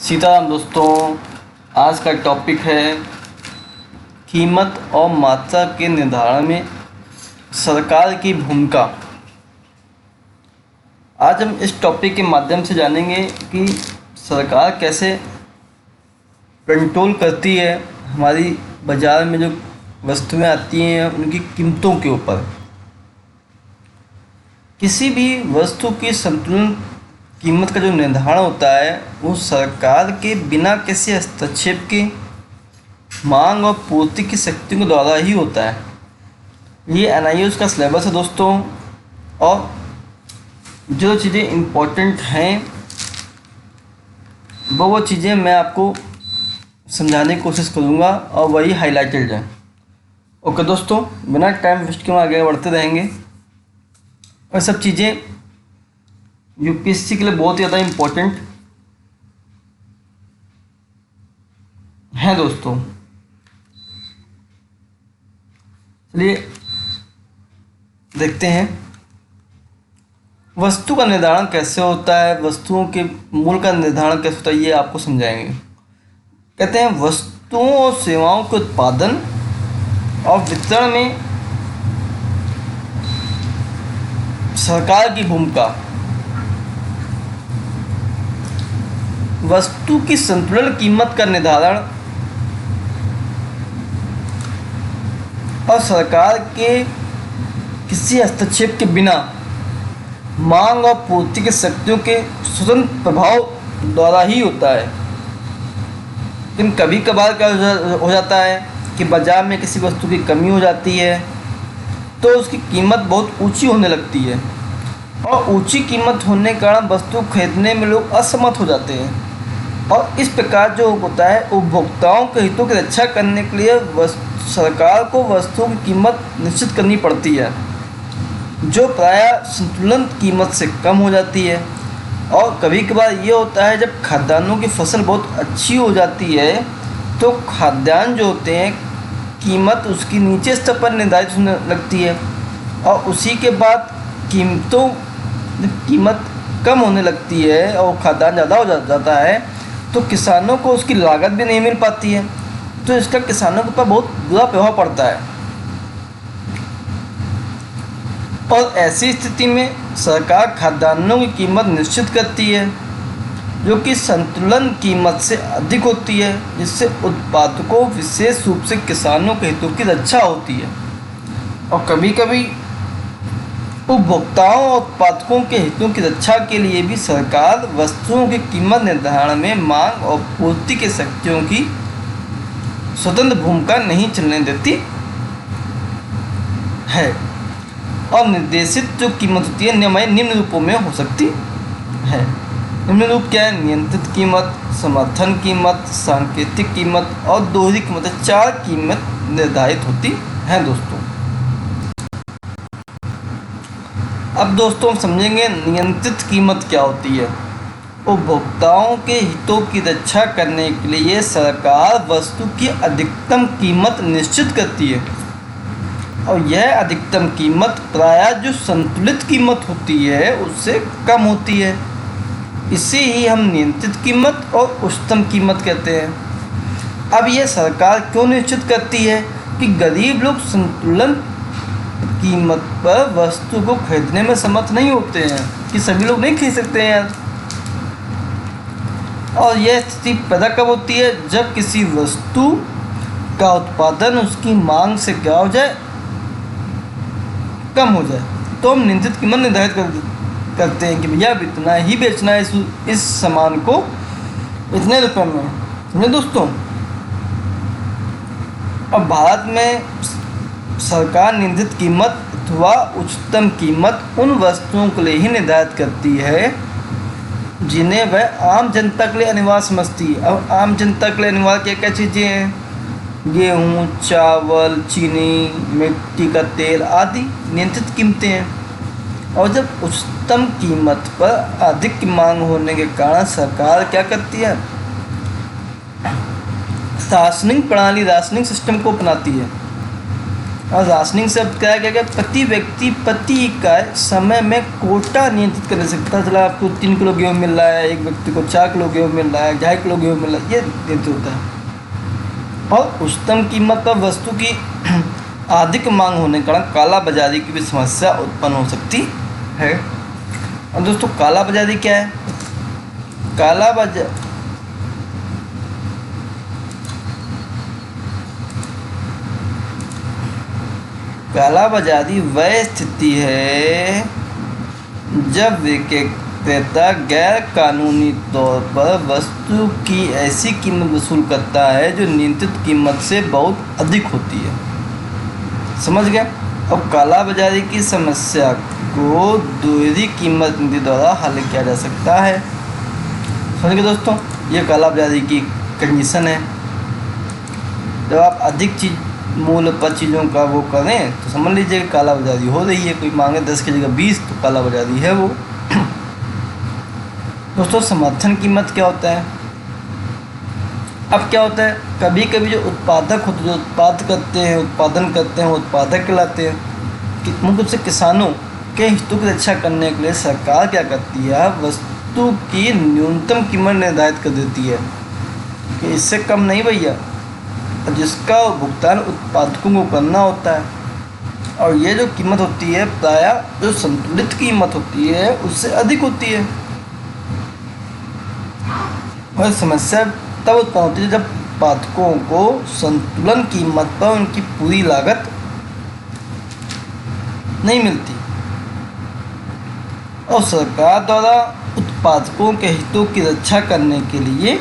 सीताराम दोस्तों, आज का टॉपिक है कीमत और मात्रा के निर्धारण में सरकार की भूमिका। आज हम इस टॉपिक के माध्यम से जानेंगे कि सरकार कैसे कंट्रोल करती है हमारी बाज़ार में जो वस्तुएं आती हैं उनकी कीमतों के ऊपर। किसी भी वस्तु की संतुलन कीमत का जो निर्धारण होता है वो सरकार के बिना किसी हस्तक्षेप के मांग और पूर्ति की शक्तियों के द्वारा ही होता है। ये NIOS का सिलेबस है दोस्तों, और जो चीज़ें इम्पोर्टेंट हैं वो चीज़ें मैं आपको समझाने की कोशिश करूँगा और वही हाईलाइटेड है। ओके दोस्तों, बिना टाइम वेस्ट के हम आगे बढ़ते रहेंगे और सब चीज़ें UPSC के लिए बहुत ही ज़्यादा इम्पोर्टेंट हैं दोस्तों। चलिए देखते हैं वस्तु का निर्धारण कैसे होता है, वस्तुओं के मूल्य का निर्धारण कैसे होता है, ये आपको समझाएंगे। कहते हैं वस्तुओं और सेवाओं के उत्पादन और वितरण में सरकार की भूमिका। वस्तु की संतुलन कीमत का निर्धारण और सरकार के किसी हस्तक्षेप के बिना मांग और पूर्ति की शक्तियों के स्वतंत्र प्रभाव द्वारा ही होता है। लेकिन कभी कभार क्या हो जाता है कि बाजार में किसी वस्तु की कमी हो जाती है तो उसकी कीमत बहुत ऊंची होने लगती है, और ऊंची कीमत होने के कारण वस्तु खरीदने में लोग असमर्थ हो जाते हैं। और इस प्रकार जो होता है उपभोक्ताओं के हितों की रक्षा करने के लिए सरकार को वस्तुओं की कीमत निश्चित करनी पड़ती है, जो प्रायः संतुलन कीमत से कम हो जाती है। और कभी कभार ये होता है जब खाद्यान्नों की फसल बहुत अच्छी हो जाती है तो खाद्यान्न जो होते हैं कीमत उसकी नीचे स्तर पर निर्धारित होने लगती है, और उसी के बाद कीमत कम होने लगती है और खाद्यान्न ज़्यादा हो जाता है तो किसानों को उसकी लागत भी नहीं मिल पाती है, तो इसका किसानों के ऊपर बहुत बुरा प्रभाव पड़ता है। और ऐसी स्थिति में सरकार खाद्यान्नों की कीमत निश्चित करती है जो कि संतुलन कीमत से अधिक होती है, जिससे उत्पादकों विशेष रूप से किसानों के हितों की रक्षा होती है। और कभी कभी उपभोक्ताओं और उत्पादकों के हितों की रक्षा के लिए भी सरकार वस्तुओं की कीमत निर्धारण में मांग और पूर्ति की शक्तियों की स्वतंत्र भूमिका नहीं चलने देती है। और निर्देशित जो कीमत होती है निम्न रूपों में हो सकती है। निम्न रूप क्या है? नियंत्रित कीमत, समर्थन कीमत, सांकेतिक कीमत और दोहरी कीमत। 4 कीमत निर्धारित होती हैं दोस्तों। अब दोस्तों हम समझेंगे नियंत्रित कीमत क्या होती है। उपभोक्ताओं के हितों की रक्षा करने के लिए सरकार वस्तु की अधिकतम कीमत निश्चित करती है, और यह अधिकतम कीमत प्रायः जो संतुलित कीमत होती है उससे कम होती है। इसे ही हम नियंत्रित कीमत और उच्चतम कीमत कहते हैं। अब यह सरकार क्यों निश्चित करती है कि गरीब लोग संतुलन कीमत पर वस्तु को खरीदने में समर्थ नहीं होते हैं, कि सभी लोग नहीं खरीद सकते हैं यार। और यह स्थिति पैदा कब होती है? जब किसी वस्तु का उत्पादन उसकी मांग से क्या हो जाए, कम हो जाए, तो हम नियंत्रित कीमत निर्धारित करते हैं कि भैया अब इतना ही बेचना है इस सामान को इतने रुपए में। समझे दोस्तों? अब भारत में सरकार नियंत्रित कीमत अथवा उच्चतम कीमत उन वस्तुओं के लिए ही निर्धारित करती है जिन्हें वह आम जनता के लिए अनिवार्य समझती है। अब आम जनता के लिए अनिवार्य क्या क्या चीज़ें हैं? गेहूँ, चावल, चीनी, मिट्टी का तेल आदि नियंत्रित कीमतें हैं। और जब उच्चतम कीमत पर अधिक मांग होने के कारण सरकार क्या करती है? राशनिंग प्रणाली, राशनिंग सिस्टम को अपनाती है। और राशनिंग शब्द क्या है, क्या प्रति व्यक्ति प्रति इकाई समय में कोटा नियंत्रित कर सकता है। चला आपको 3 किलो गेहूँ मिल रहा है, एक व्यक्ति को 4 किलो गेहूँ मिल रहा है, 2.5 किलो गेहूँ मिल रहा है, ये नियंत्रित होता है। और उच्चतम कीमत पर वस्तु की अधिक मांग होने के कारण काला बाजारी की भी समस्या उत्पन्न हो सकती है। और दोस्तों काला बाजारी क्या है? काला बाजार काला बाजारी वह स्थिति है जब विक्रेता गैर कानूनी तौर पर वस्तु की ऐसी कीमत वसूल करता है जो नियंत्रित कीमत से बहुत अधिक होती है। समझ गए? अब काला बाजारी की समस्या को दोहरी कीमत नीति द्वारा हल किया जा सकता है। समझ गए दोस्तों? ये काला बाजारी की कंडीशन है। जब आप अधिक मूल्य पर चीज़ों का वो करें तो समझ लीजिए कि काला बाजारी हो रही है। कोई मांगे 10 की जगह 20 तो काला बाजारी है वो। दोस्तों समर्थन कीमत क्या होता है? अब क्या होता है, कभी कभी जो उत्पादक होते, जो उत्पादन करते हैं, उत्पादक कहलाते हैं। मुख्य रूप से किसानों के हितों की रक्षा करने के लिए सरकार क्या करती है, वस्तु की न्यूनतम कीमत निर्धारित कर देती है कि इससे कम नहीं भैया, जिसका भुगतान उत्पादकों को करना होता है। और ये जो कीमत होती है प्रायः जो संतुलित कीमत होती है उससे अधिक होती है। और समस्या तब उत्पन्न होती है जब उत्पादकों को संतुलन कीमत पर उनकी पूरी लागत नहीं मिलती और सरकार द्वारा उत्पादकों के हितों की रक्षा करने के लिए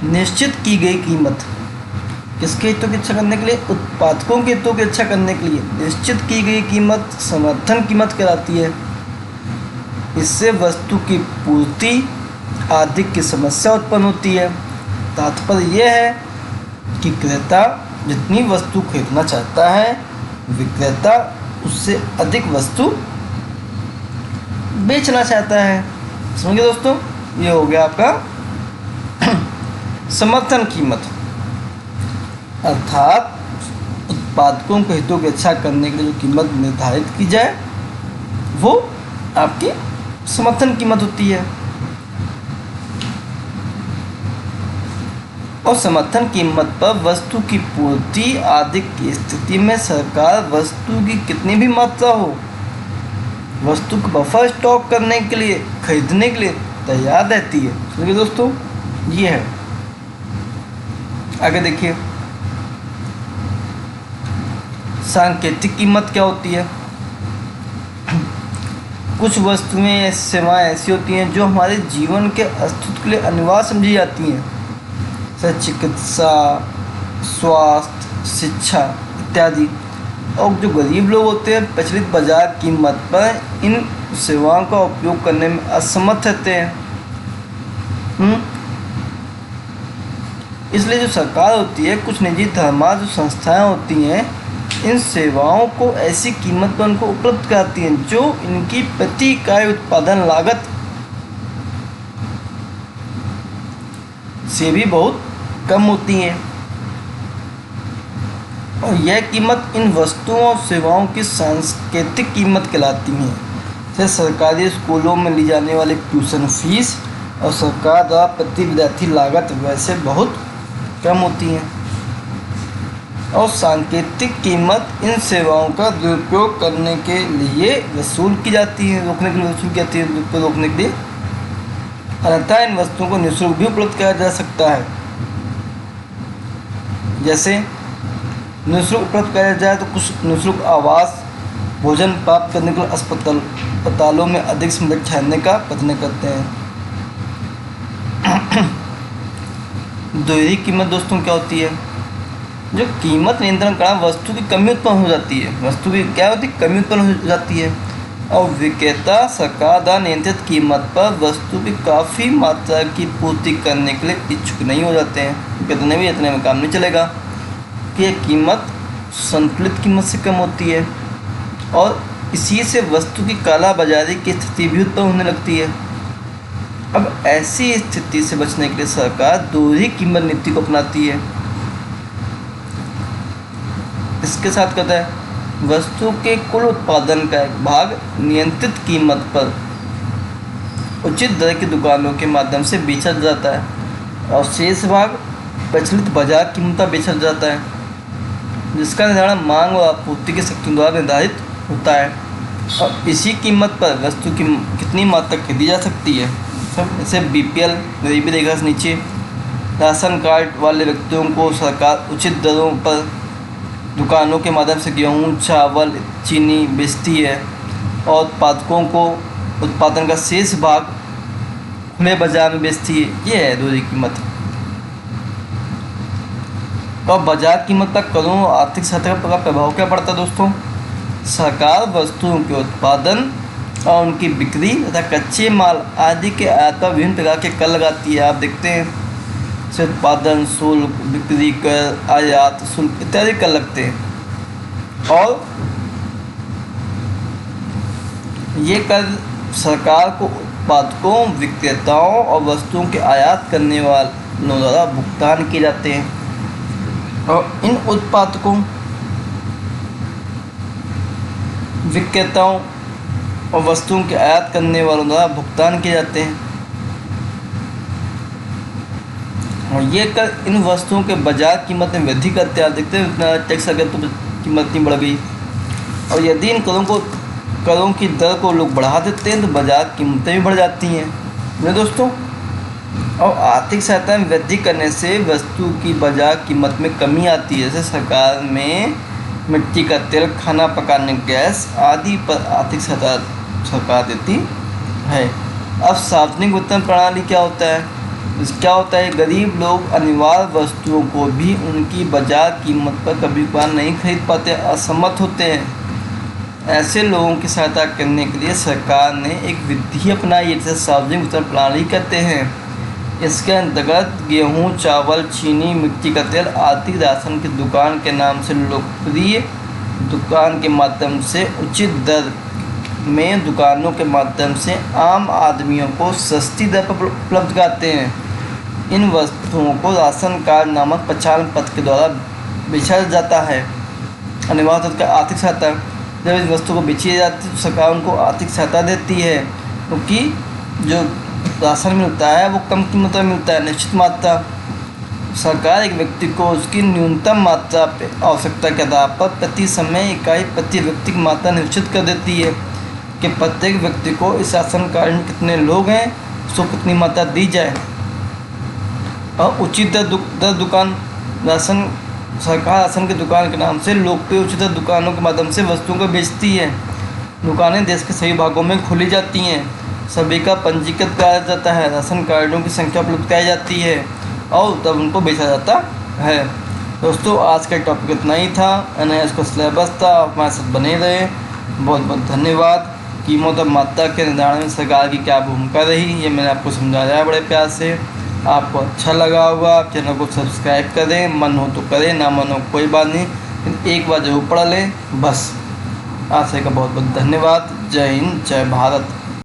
निश्चित की गई कीमत, किसके हितों की रक्षा करने के लिए? उत्पादकों के हितों की रक्षा करने के लिए निश्चित की गई कीमत समर्थन कीमत कहलाती है। इससे वस्तु की पूर्ति आदि की समस्या उत्पन्न होती है। तात्पर्य यह है कि क्रेता जितनी वस्तु खरीदना चाहता है, विक्रेता उससे अधिक वस्तु बेचना चाहता है। समझिए दोस्तों, ये हो गया आपका समर्थन कीमत, अर्थात उत्पादकों के हितों की रक्षा करने के लिए जो कीमत निर्धारित की जाए वो आपकी समर्थन कीमत होती है। और समर्थन कीमत पर वस्तु की पूर्ति आदि की स्थिति में सरकार वस्तु की कितनी भी मात्रा हो, वस्तु को बफर स्टॉक करने के लिए, खरीदने के लिए तैयार रहती है। समझिए दोस्तों, ये है। आगे देखिए, सांकेतिक कीमत क्या होती है? कुछ वस्तुएं, सेवाएं ऐसी होती हैं जो हमारे जीवन के अस्तित्व के लिए अनिवार्य समझी जाती हैं, जैसे चिकित्सा, स्वास्थ्य, शिक्षा इत्यादि। और जो गरीब लोग होते हैं प्रचलित बाजार कीमत पर इन सेवाओं का उपयोग करने में असमर्थ रहते हैं। इसलिए जो सरकार होती है, कुछ निजी धर्मार्थ जो संस्थाएं होती हैं, इन सेवाओं को ऐसी कीमत पर उनको उपलब्ध कराती हैं जो इनकी प्रति इकाई उत्पादन लागत से भी बहुत कम होती हैं। और यह कीमत इन वस्तुओं और सेवाओं की सांकेतिक कीमत कहलाती है। जैसे सरकारी स्कूलों में ली जाने वाली ट्यूशन फीस और सरकार द्वारा प्रति विद्यार्थी लागत वैसे बहुत कम होती हैं। और सांकेतिक कीमत इन सेवाओं का दुरुपयोग करने के लिए वसूल की जाती है, रोकने के लिए वसूल की जाती है, दुरुपयोग रोकने के लिए। अन्यथा इन वस्तुओं को निःशुल्क भी उपलब्ध कराया जा सकता है। जैसे निःशुल्क उपलब्ध कराया जाए तो कुछ निःशुल्क आवास, भोजन प्राप्त करने के लिए अस्पतालों में अधिक समय ठहरने का प्रयत्न करते हैं। दोहरी कीमत दोस्तों क्या होती है? जो कीमत नियंत्रण कारण वस्तु की कमी उत्पन्न हो जाती है, वस्तु की क्या होती है? कमी उत्पन्न हो जाती है। और विक्रेता सरकार द्वारा नियंत्रित कीमत पर वस्तु की काफ़ी मात्रा की पूर्ति करने के लिए इच्छुक नहीं हो जाते हैं। कितने भी इतने में काम नहीं चलेगा कि यह कीमत संतुलित कीमत से कम होती है और इसी से वस्तु की काला बाजारी की स्थिति भी उत्पन्न होने लगती है। अब ऐसी स्थिति से बचने के लिए सरकार दोहरी कीमत नीति को अपनाती है। किसके साथ करता है? वस्तु के कुल उत्पादन का एक भाग नियंत्रित कीमत पर उचित दर की दुकानों के माध्यम से बेचा जाता है और शेष भाग प्रचलित बाजार कीमत पर बेचा जाता है, जिसका निर्धारण मांग और आपूर्ति की शक्तियों द्वारा निर्धारित होता है। और इसी कीमत पर वस्तु की कितनी मात्रा खरीदी जा सकती है। सब जैसे BPL गरीबी रेखा से नीचे राशन कार्ड वाले व्यक्तियों को सरकार उचित दरों पर दुकानों के माध्यम से गेहूँ, चावल, चीनी बेचती है और उत्पादकों को उत्पादन का शेष भाग खुले बाजार में बेचती है। ये है दूसरी कीमत। और बाजार कीमत पर करों और आर्थिक सतह का प्रभाव क्या पड़ता है दोस्तों? सरकार वस्तुओं के उत्पादन और उनकी बिक्री तथा कच्चे माल आदि के आयात पर विभिन्न प्रकार के कर लगाती है। आप देखते हैं जैसे उत्पादन शुल्क, बिक्री कर, आयात शुल्क इत्यादि कर लगते हैं। और ये कर सरकार को उत्पादकों, विक्रेताओं और वस्तुओं के आयात करने वालों द्वारा भुगतान किए जाते हैं। और इन उत्पादकों, विक्रेताओं और वस्तुओं के आयात करने वालों द्वारा भुगतान किए जाते हैं। और ये कर इन वस्तुओं के बाजार कीमत में वृद्धि करते हैं। आप देखते हैं इतना टैक्स लगे तो कीमत नहीं बढ़ गई। और यदि इन करों की दर को लोग बढ़ा देते हैं तो बाजार कीमतें भी बढ़ जाती हैं मेरे दोस्तों। और आर्थिक सहायता में वृद्धि करने से वस्तु की बाजार कीमत में कमी आती है। जैसे सरकार में मिट्टी का तेल, खाना पकाने गैस आदि पर आर्थिक सहायता सरकार देती है। अब सार्वजनिक वितरण प्रणाली क्या होता है? क्या होता है? गरीब लोग अनिवार्य वस्तुओं को भी उनकी बाजार कीमत पर कभी कभार नहीं खरीद पाते, असमर्थ होते हैं। ऐसे लोगों की सहायता करने के लिए सरकार ने एक विधि अपनाई है जिसे सार्वजनिक वितरण प्रणाली कहते हैं। इसके अंतर्गत गेहूँ, चावल, चीनी, मिट्टी का तेल आदि राशन की दुकान के नाम से लोकप्रिय दुकान के माध्यम से उचित दर में दुकानों के माध्यम से आम आदमियों को सस्ती दर पर उपलब्ध कराते हैं। इन वस्तुओं को राशन कार्ड नामक पहचान पत्र के द्वारा बेचा जाता है। अनिवार्य तौर पर आर्थिक सहायता, जब इस वस्तु को बेची जाती है तो सरकार उनको आर्थिक सहायता देती है, क्योंकि जो राशन मिलता है वो कम कीमत में मिलता है। निश्चित मात्रा सरकार एक व्यक्ति को उसकी न्यूनतम मात्रा पे आवश्यकता के आधार पर प्रति समय इकाई प्रति व्यक्ति की मात्रा निश्चित कर देती है कि प्रत्येक व्यक्ति को इस राशन कार्ड में कितने लोग हैं, उसको कितनी मात्रा दी जाए। और उचित दर दुकान, राशन सरकार राशन की दुकान के नाम से लोकप्रिय उचित दर दुकानों के माध्यम से वस्तुओं को बेचती है। दुकानें देश के सभी भागों में खोली जाती हैं, सभी का पंजीकृत कराया जाता है, राशन कार्डों की संख्या उपलब्ध कराई जाती है और तब उनको बेचा जाता है। दोस्तों आज का टॉपिक इतना ही था, इसका सिलेबस था। हमारे साथ बने रहे, बहुत बहुत धन्यवाद। कीमत और मात्रा के निर्धारण में सरकार की क्या भूमिका रही, ये मैंने आपको समझाया है बड़े प्यार से। आपको अच्छा लगा होगा, आप चैनल को सब्सक्राइब करें, मन हो तो करें, ना मन हो कोई बात नहीं, लेकिन एक बार जरूर पढ़ लें बस। आप सभी का बहुत बहुत धन्यवाद। जय हिंद, जय भारत।